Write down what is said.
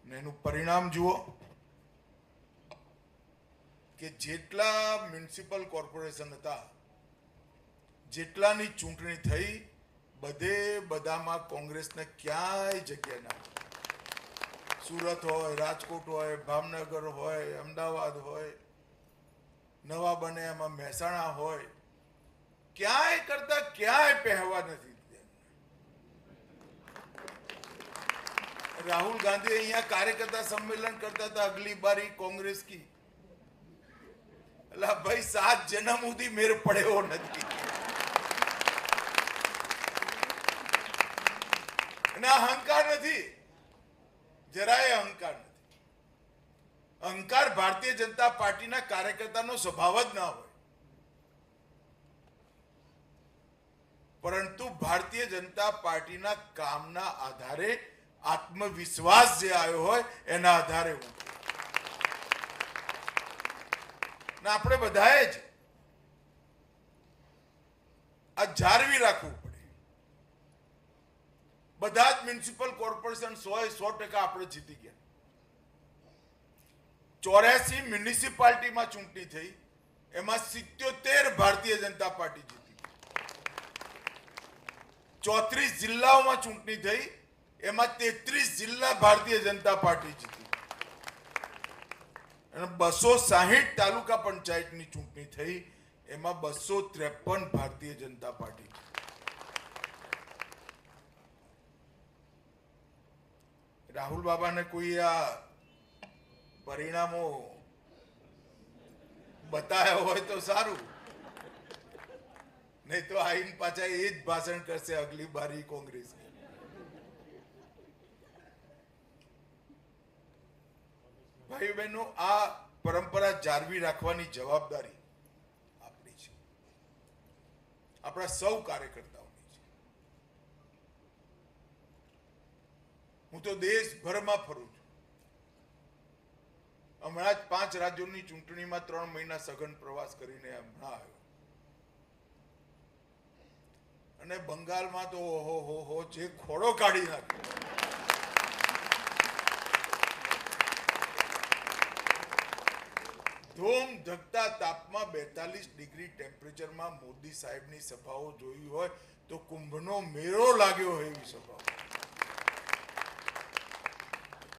એનું પરિણામ જુઓ કે જેટલા મ્યુનિસિપલ કોર્પોરેશન હતા, જેટલાની ચૂંટણી થઈ, બધામાં કોંગ્રેસને ક્યાંય જગ્યા ના. સુરત હોય, રાજકોટ હોય, ભાવનગર હોય, અમદાવાદ હોય, નવા બને એમાં મહેસાણા હોય, ક્યાંય કરતા ક્યાંય પહેવા નથી. राहुल गांधी यहाँ कार्यकर्ता सम्मेलन करता था, अगली बारी कांग्रेस की. अल्लाह भाई 7 जन्म उदी मेरे पड़े हो नहीं. अहंकार नहीं, જરાય અહંકાર નથી. અહંકાર ભારતીય જનતા પાર્ટીના કાર્યકર્તાનો સ્વભાવ જ ના હોય. પરંતુ ભારતીય જનતા પાર્ટીના કામના આધારે, આત્મવિશ્વાસ જે આવ્યો હોય એના આધારે હું આપણે બધાએ જ આ જાળવી રાખવું પડે. બધા જ મ્યુનિસિપલ કોર્પોરેશન 100% આપણે જીતી ગયા. 84 મ્યુનિસિપાલિટીમાં ચૂંટણી થઈ, એમાં 77 ભારતીય જનતા પાર્ટી જીતી. 34 જિલ્લાઓમાં ચૂંટણી થઈ, એમાં 33 જિલ્લા ભારતીય જનતા પાર્ટી જીતી. અને 260 તાલુકા પંચાયતની ચૂંટણી થઈ, એમાં 253 ભારતીય જનતા પાર્ટી. રાહુલ બાબાને કોઈ આ પરિણામો બતાવ્યા હોય તો સારું, નહીં તો આઈને પાછા એ જ ભાષણ કરશે અગલી બારી કોંગ્રેસ. ભાઈ બહેનો, આ પરંપરા જાળવી રાખવાની જવાબદારી આપણી છે, આપણા સૌ કાર્યકર્તાઓની છે. હું તો દેશભરમાં ફરું છું. હમણાં જ 5 રાજ્યોની ચૂંટણીમાં 3 મહિના સઘન પ્રવાસ કરીને હમણાં આવ્યો. અને બંગાળમાં તો ઓહો જે ખોડો કાઢી નાખ્યો. ધૂમ ધકતા તાપમાં 42 ડિગ્રી ટેમ્પરેચરમાં મોદી સાહેબની સભાઓ જોઈ હોય તો કુંભનો મેળો લાગ્યો હોય એવી સભાઓ.